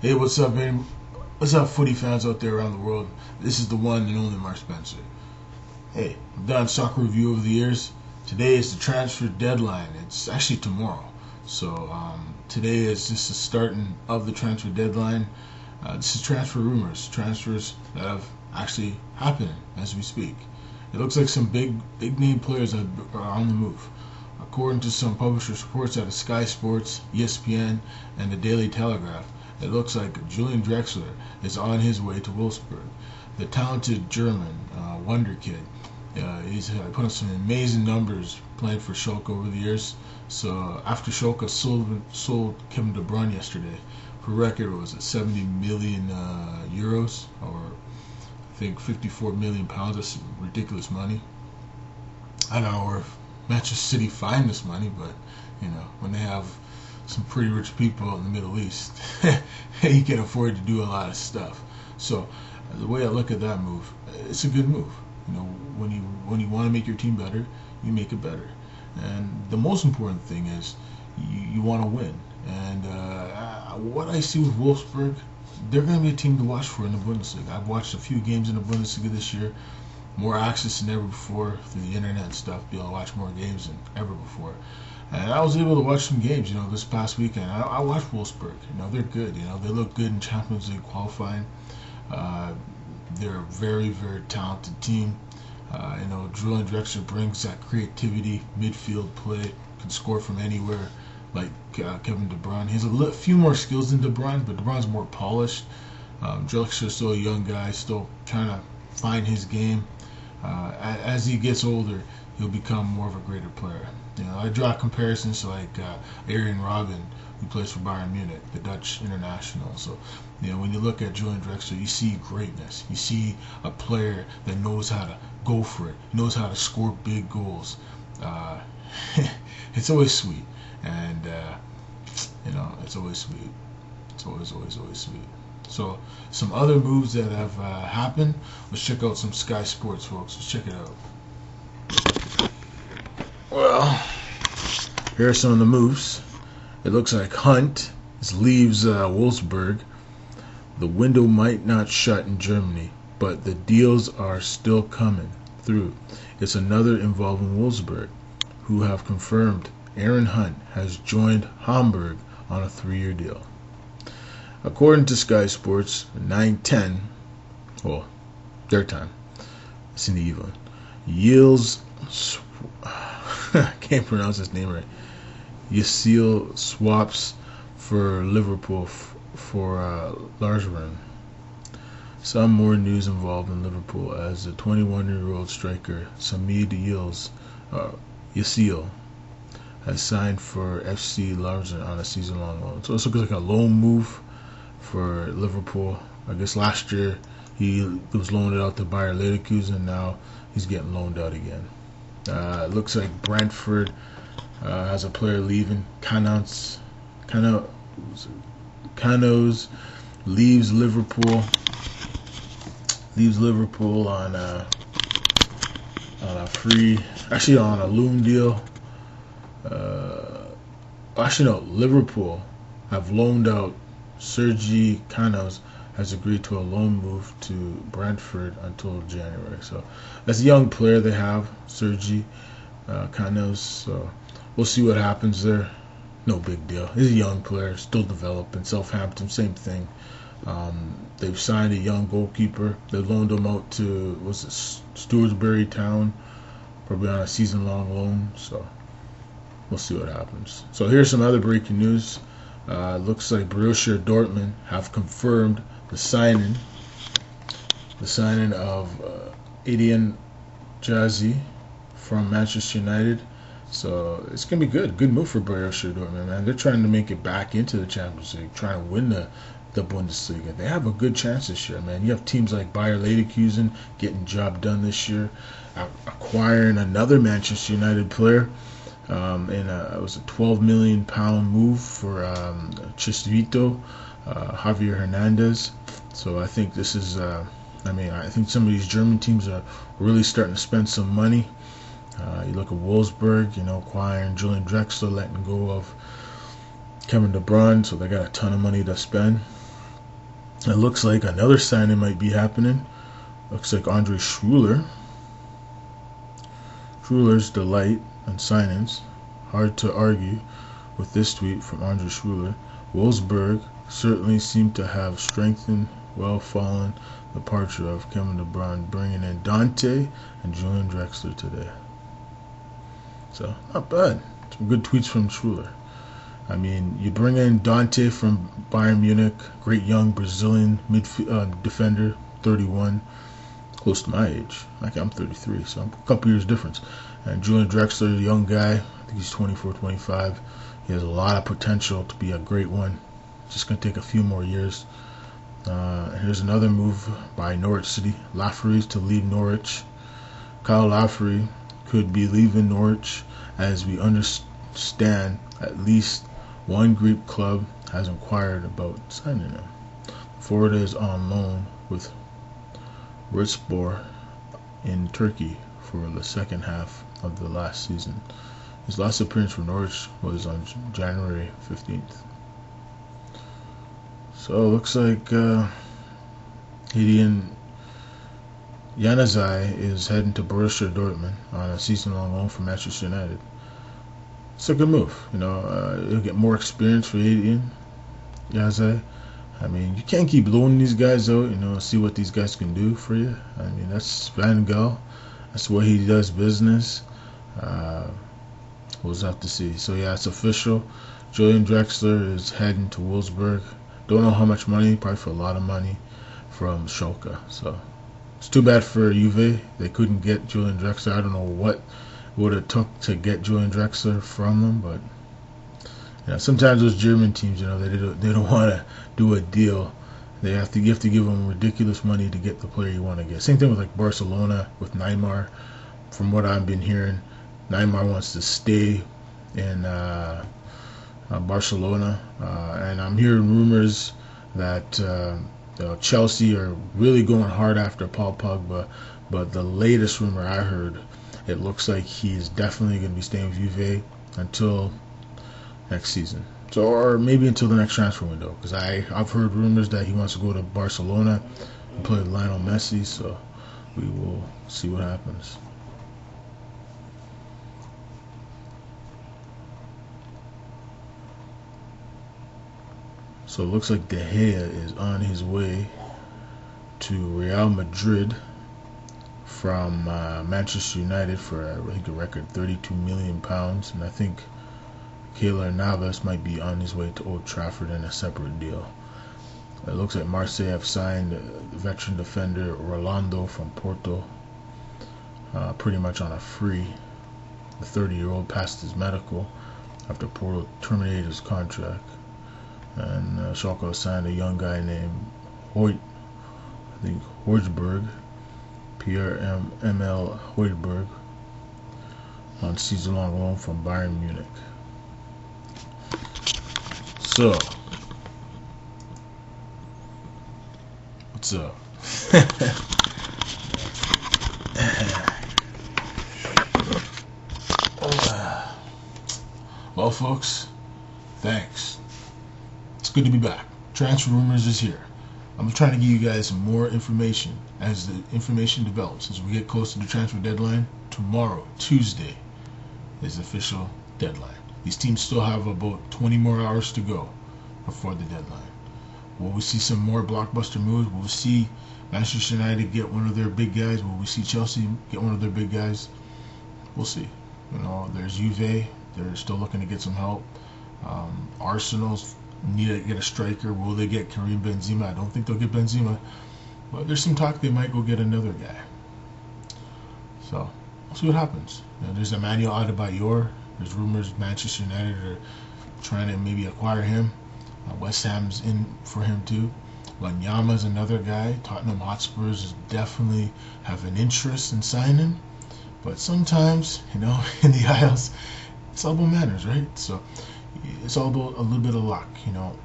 Hey, what's up, man? What's up, footy fans out there around the world? This is the one and only Mark Spencer. Hey, I've done soccer review over the years. Today is the transfer deadline. It's actually tomorrow. So today is just the starting of the transfer deadline. This is transfer rumors, transfers that have actually happened as we speak. It looks like some big name players are on the move. According to some published reports out of Sky Sports, ESPN, and the Daily Telegraph, it looks like Julian Draxler is on his way to Wolfsburg. The talented German wonder kid. He's put up some amazing numbers playing for Schalke over the years. So after Schalke sold Kevin De Bruyne yesterday, for record, was it 70 million euros, or I think 54 million pounds? That's ridiculous money. I don't know where Manchester City find this money, but when they have some pretty rich people in the Middle East, he can afford to do a lot of stuff. So the way I look at that move, it's a good move. When you want to make your team better, you make it better. And the most important thing is you want to win. And what I see with Wolfsburg, they're going to be a team to watch for in the Bundesliga. I've watched a few games in the Bundesliga this year. More access than ever before through the internet and stuff. Be able to watch more games than ever before. And I was able to watch some games, this past weekend. I watched Wolfsburg. They're good. They look good in Champions League qualifying. They're a very, very talented team. Julian Draxler brings that creativity, midfield play, can score from anywhere, like Kevin De Bruyne. He has a few more skills than De Bruyne, but De Bruyne's more polished. Draxler's still a young guy, still trying to find his game. As he gets older, he'll become more of a greater player. I draw comparisons to like Arjen Robben, who plays for Bayern Munich, the Dutch international. So, when you look at Julian Draxler, you see greatness. You see a player that knows how to go for it, knows how to score big goals. It's always sweet, and it's always sweet. It's always sweet. So, some other moves that have happened. Let's check out some Sky Sports, folks. Let's check it out. Well, here are some of the moves. It looks like Hunt leaves Wolfsburg. The window might not shut in Germany, but the deals are still coming through. It's another involving Wolfsburg, who have confirmed Aaron Hunt has joined Hamburg on a 3-year deal. According to Sky Sports, 9:10, well, their time, it's in the evening, Yields, I can't pronounce his name right, Yasil swaps for Liverpool for Larsson. Some more news involved in Liverpool as the 21-year-old striker Samid Yasil has signed for FC Larsson on a season-long loan. So this looks like a loan move for Liverpool. I guess last year he was loaned out to Bayer Leverkusen, and now he's getting loaned out again. It looks like Brentford has a player leaving. Canos leaves Liverpool on a free, actually on a loan deal. Liverpool have loaned out Sergi Canos, has agreed to a loan move to Brentford until January. So that's a young player they have, Sergi Canos. So we'll see what happens there. No big deal. He's a young player, still developing. Southampton, same thing. They've signed a young goalkeeper. They loaned him out to, Stewardsbury Town, probably on a season-long loan. So we'll see what happens. So here's some other breaking news. Looks like Borussia Dortmund have confirmed the signing of Eden Jazzy from Manchester United. So it's gonna be good move for Borussia Dortmund, man. They're trying to make it back into the Champions League, trying to win the Bundesliga. They have a good chance this year, man. You have teams like Bayer Leverkusen getting job done this year, acquiring another Manchester United player. It was a £12 million move for Chicharito, Javier Hernandez. So I think this is, I think some of these German teams are really starting to spend some money. You look at Wolfsburg, acquiring Julian Draxler, letting go of Kevin De Bruyne, so they got a ton of money to spend. It looks like another signing might be happening. Looks like Andre Schruler's delight on signings. Hard to argue with this tweet from Andre Schruler. Wolfsburg certainly seemed to have strengthened well following the departure of Kevin De Bruyne, bringing in Dante and Julian Draxler today. So, not bad. Some good tweets from Schruler. I mean, you bring in Dante from Bayern Munich, great young Brazilian defender, 31, close to my age. Like, I'm 33, so I'm a couple years difference. And Julian Draxler, a young guy, I think he's 24, 25. He has a lot of potential to be a great one. Just going to take a few more years. Here's another move by Norwich City. Lafferty to leave Norwich. Kyle Lafferty could be leaving Norwich, as we understand at least one Greek club has inquired about signing him. Florida is on loan with Wolfsburg in Turkey for the second half of the last season. His last appearance for Norwich was on January 15th. So it looks like Hidden Januzaj is heading to Borussia Dortmund on a season-long loan from Manchester United. It's a good move. You'll get more experience for Hidden Januzaj. I mean, you can't keep loaning these guys out, see what these guys can do for you. I mean, that's Van Gaal. That's what he does business. We'll just have to see. So, yeah, it's official. Julian Draxler is heading to Wolfsburg. Don't know how much money, probably for a lot of money, from Schalke. So, it's too bad for Juve. They couldn't get Julian Draxler. I don't know what would it took to get Julian Draxler from them, but sometimes those German teams, they don't want to do a deal. You have to give them ridiculous money to get the player you want to get. Same thing with like Barcelona with Neymar. From what I've been hearing, Neymar wants to stay in Barcelona, and I'm hearing rumors that Chelsea are really going hard after Paul Pogba. But the latest rumor I heard, it looks like he's definitely going to be staying with Juve until next season. So, or maybe until the next transfer window, because I've heard rumors that he wants to go to Barcelona and play with Lionel Messi. So we will see what happens. So it looks like De Gea is on his way to Real Madrid from Manchester United for I think a record £32 million, and I think Keylor Navas might be on his way to Old Trafford in a separate deal. It looks like Marseille have signed veteran defender Rolando from Porto, pretty much on a free. The 30-year-old passed his medical after Porto terminated his contract. And Schalke signed a young guy named Højbjerg, Pierre-Emile Højbjerg, on season-long loan from Bayern Munich. So, what's up? Well, folks, thanks. It's good to be back. Transfer Rumors is here. I'm trying to give you guys some more information as the information develops. As we get close to the transfer deadline, tomorrow, Tuesday, is the official deadline. These teams still have about 20 more hours to go before the deadline. Will we see some more blockbuster moves? Will we see Manchester United get one of their big guys? Will we see Chelsea get one of their big guys? We'll see. There's Juve. They're still looking to get some help. Arsenal's need to get a striker. Will they get Karim Benzema? I don't think they'll get Benzema, but there's some talk they might go get another guy. So we'll see what happens. There's Emmanuel Adebayor. There's rumors Manchester United are trying to maybe acquire him. West Ham's in for him too. Wanyama's another guy. Tottenham Hotspurs definitely have an interest in signing, but sometimes, in the Isles, it's all about manners, right? So it's all about a little bit of luck.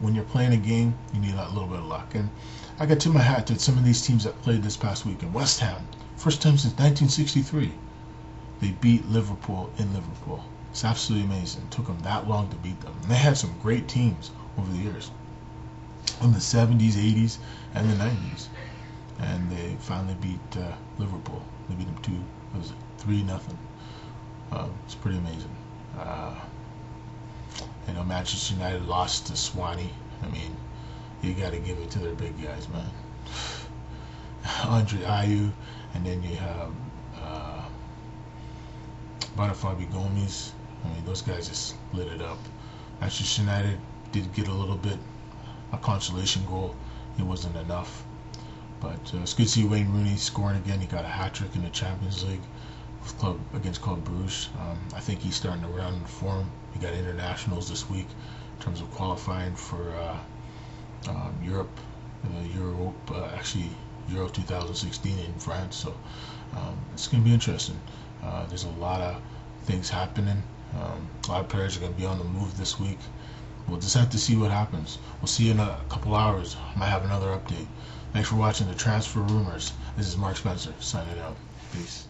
When you're playing a game, you need a little bit of luck. And I got to my hat to some of these teams that played this past weekend. West Ham, first time since 1963, they beat Liverpool in Liverpool. It's absolutely amazing. It took them that long to beat them. And they had some great teams over the years. in the 70s, 80s, and the 90s. And they finally beat Liverpool. They beat them 3-0. It's pretty amazing. Manchester United lost to Swanee. I mean, you got to give it to their big guys, man. Andre Ayew, and then you have Boniface Gomes. I mean, those guys just lit it up. Manchester United did get a little bit, a consolation goal. It wasn't enough. But it's good to see Wayne Rooney scoring again. He got a hat-trick in the Champions League against Club Bruges. I think he's starting to round in form. He got internationals this week in terms of qualifying for Europe, Euro 2016 in France. So it's going to be interesting. There's a lot of things happening. A lot of players are going to be on the move this week. We'll just have to see what happens. We'll see you in a couple hours. I might have another update. Thanks for watching the Transfer Rumors. This is Mark Spencer signing out. Peace.